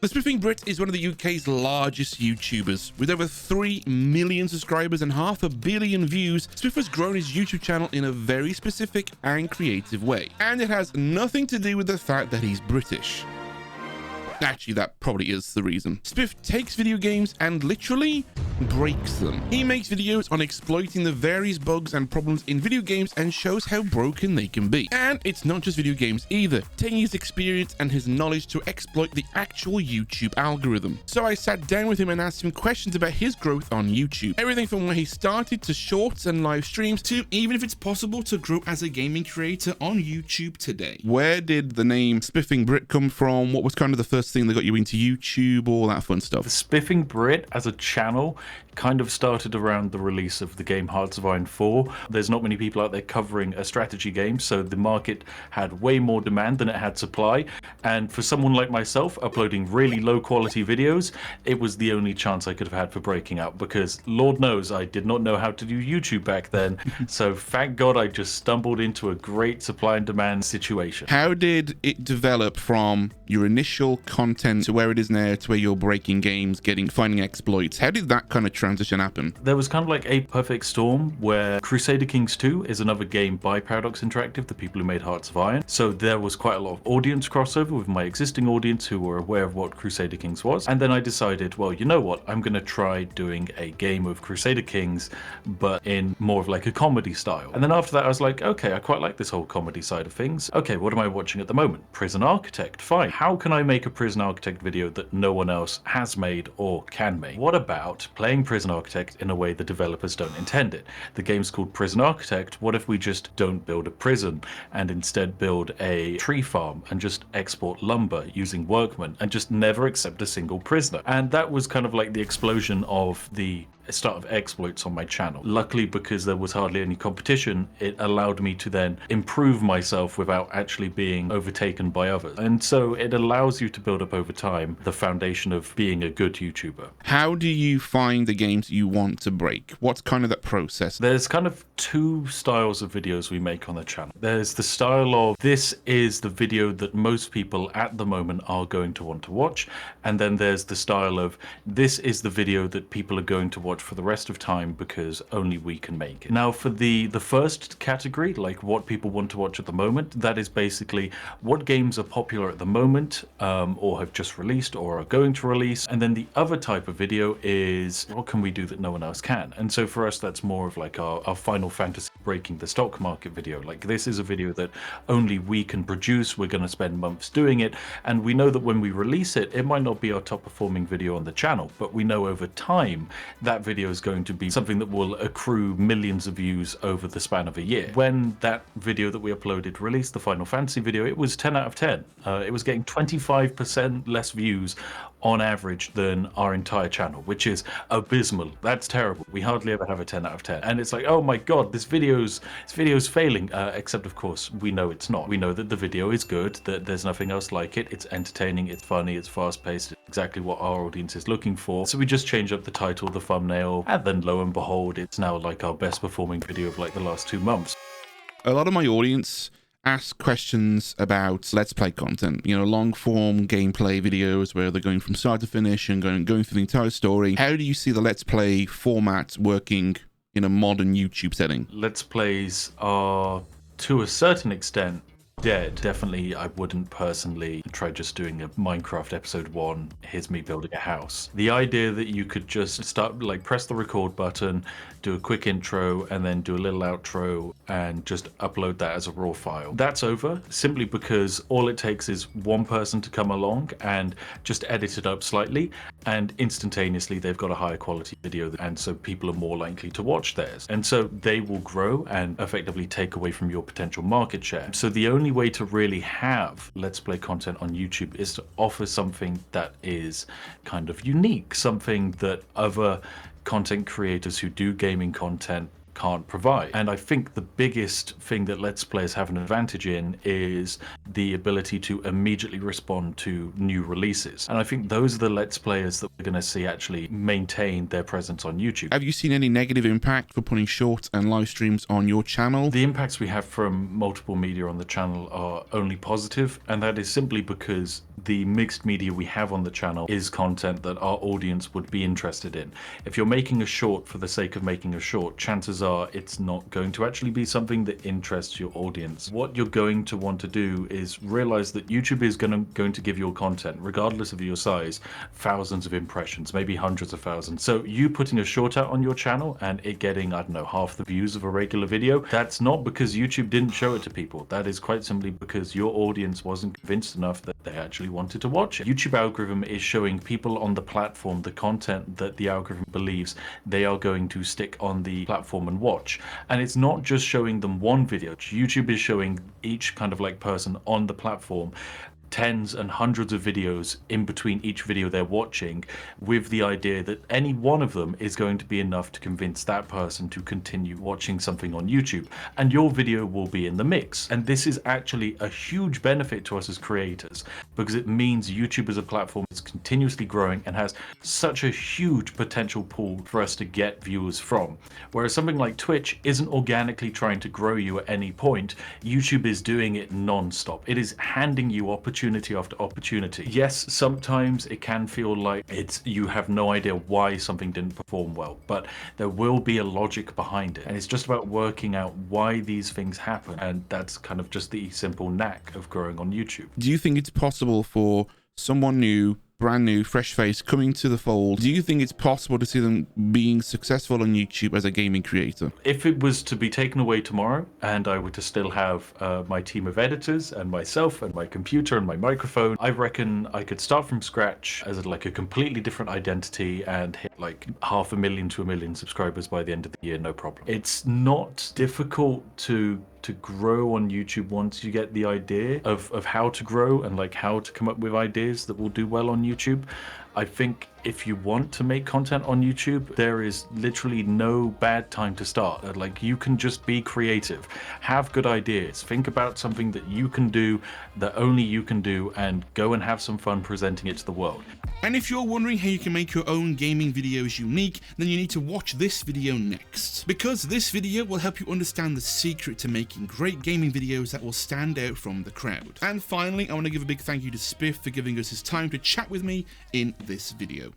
The Spiffing Brit is one of the UK's largest YouTubers. With over 3 million subscribers and 500 million views, Spiff has grown his YouTube channel in a very specific and creative way. And it has nothing to do with the fact that he's British. Actually, that probably is the reason. Spiff takes video games and literally breaks them. He makes videos on exploiting the various bugs and problems in video games and shows how broken they can be. And it's not just video games either, taking his experience and his knowledge to exploit the actual YouTube algorithm. So I sat down with him and asked him questions about his growth on YouTube. Everything from where he started to shorts and live streams to even if it's possible to grow as a gaming creator on YouTube today. Where did the name Spiffing Brit come from? What was kind of the first thing that got you into YouTube, all that fun stuff? The Spiffing Brit as a channel kind of started around the release of the game Hearts of Iron 4. There's not many people out there covering a strategy game, so the market had way more demand than it had supply. And for someone like myself, uploading really low quality videos, it was the only chance I could have had for breaking out, because Lord knows I did not know how to do YouTube back then. So thank God I just stumbled into a great supply and demand situation. How did it develop from your initial content to where it is now, to where you're breaking games, finding exploits? How did that kind of transition happen? There was kind of like a perfect storm where Crusader Kings 2 is another game by Paradox Interactive, the people who made Hearts of Iron. So there was quite a lot of audience crossover with my existing audience who were aware of what Crusader Kings was. And then I decided, well, you know what? I'm going to try doing a game of Crusader Kings, but in more of like a comedy style. And then after that, I was like, okay, I quite like this whole comedy side of things. Okay, what am I watching at the moment? Prison Architect, fine. How can I make a Prison Architect video that no one else has made or can make? What about playing Prison Architect in a way the developers don't intend it? The game's called Prison Architect. What if we just don't build a prison and instead build a tree farm and just export lumber using workmen and just never accept a single prisoner? And that was kind of like the explosion of the start of exploits on my channel. Luckily, because there was hardly any competition, it allowed me to then improve myself without actually being overtaken by others. And so it allows you to build up over time the foundation of being a good YouTuber. How do you find the games you want to break? What's kind of that process? There's kind of two styles of videos we make on the channel. There's the style of, this is the video that most people at the moment are going to want to watch. And then there's the style of, this is the video that people are going to watch for the rest of time because only we can make it. Now for the first category, like what people want to watch at the moment, that is basically what games are popular at the moment or have just released or are going to release. And then the other type of video is, what can we do that no one else can? And so for us, that's more of like our Final Fantasy breaking the stock market video. Like, this is a video that only we can produce. We're going to spend months doing it. And we know that when we release it, it might not be our top performing video on the channel, but we know over time that video is going to be something that will accrue millions of views over the span of a year. When that video that we uploaded released, the Final Fantasy video, it was 10 out of 10. It was getting 25% less views on average than our entire channel, which is abysmal. That's terrible. We hardly ever have a 10 out of 10. And it's like, oh my God, this video's failing. Except of course, we know it's not. We know that the video is good, that there's nothing else like it. It's entertaining, it's funny, it's fast paced, it's exactly what our audience is looking for. So we just change up the title, the thumbnail, and then lo and behold, it's now like our best performing video of like the last 2 months. A lot of my audience ask questions about let's play content, you know, long form gameplay videos where they're going from start to finish and going through the entire story. How do you see the let's play format working in a modern YouTube setting? Let's plays are, to a certain extent, dead. Definitely, I wouldn't personally try just doing a Minecraft episode 1, here's me building a house. The idea that you could just start, like, press the record button, do a quick intro, and then do a little outro, and just upload that as a raw file. That's over, simply because all it takes is one person to come along and just edit it up slightly, and instantaneously they've got a higher quality video, and so people are more likely to watch theirs. And so they will grow and effectively take away from your potential market share. So the only way to really have Let's Play content on YouTube is to offer something that is kind of unique, something that other content creators who do gaming content can't provide. And I think the biggest thing that Let's Players have an advantage in is the ability to immediately respond to new releases. And I think those are the Let's Players that we're going to see actually maintain their presence on YouTube. Have you seen any negative impact for putting shorts and live streams on your channel? The impacts we have from multiple media on the channel are only positive, and that is simply because the mixed media we have on the channel is content that our audience would be interested in. If you're making a short for the sake of making a short, chances are it's not going to actually be something that interests your audience. What you're going to want to do is realize that YouTube is going to give your content, regardless of your size, thousands of impressions, maybe hundreds of thousands. So you putting a short out on your channel and it getting, I don't know, half the views of a regular video, that's not because YouTube didn't show it to people. That is quite simply because your audience wasn't convinced enough that they actually wanted to watch it. YouTube algorithm is showing people on the platform the content that the algorithm believes they are going to stick on the platform and watch. And it's not just showing them one video. YouTube is showing each kind of like person on the platform tens and hundreds of videos in between each video they're watching, with the idea that any one of them is going to be enough to convince that person to continue watching something on YouTube, and your video will be in the mix. And this is actually a huge benefit to us as creators, because it means YouTube as a platform is continuously growing and has such a huge potential pool for us to get viewers from. Whereas something like Twitch isn't organically trying to grow you at any point. YouTube is doing it non-stop. It is handing you opportunity after opportunity. Yes, sometimes it can feel like you have no idea why something didn't perform well, but there will be a logic behind it, and it's just about working out why these things happen, and that's kind of just the simple knack of growing on YouTube. Do you think it's possible for someone new, brand new, fresh face coming to the fold, do you think it's possible to see them being successful on YouTube as a gaming creator? If it was to be taken away tomorrow and I were to still have my team of editors and myself and my computer and my microphone, I reckon I could start from scratch as like a completely different identity and hit like 500,000 to 1 million subscribers by the end of the year, no problem. It's not difficult to grow on YouTube once you get the idea of how to grow and like how to come up with ideas that will do well on YouTube. I think if you want to make content on YouTube, there is literally no bad time to start. Like, you can just be creative, have good ideas, think about something that you can do, that only you can do, and go and have some fun presenting it to the world. And if you're wondering how you can make your own gaming videos unique, then you need to watch this video next, because this video will help you understand the secret to making great gaming videos that will stand out from the crowd. And finally, I want to give a big thank you to Spiff for giving us his time to chat with me in this video.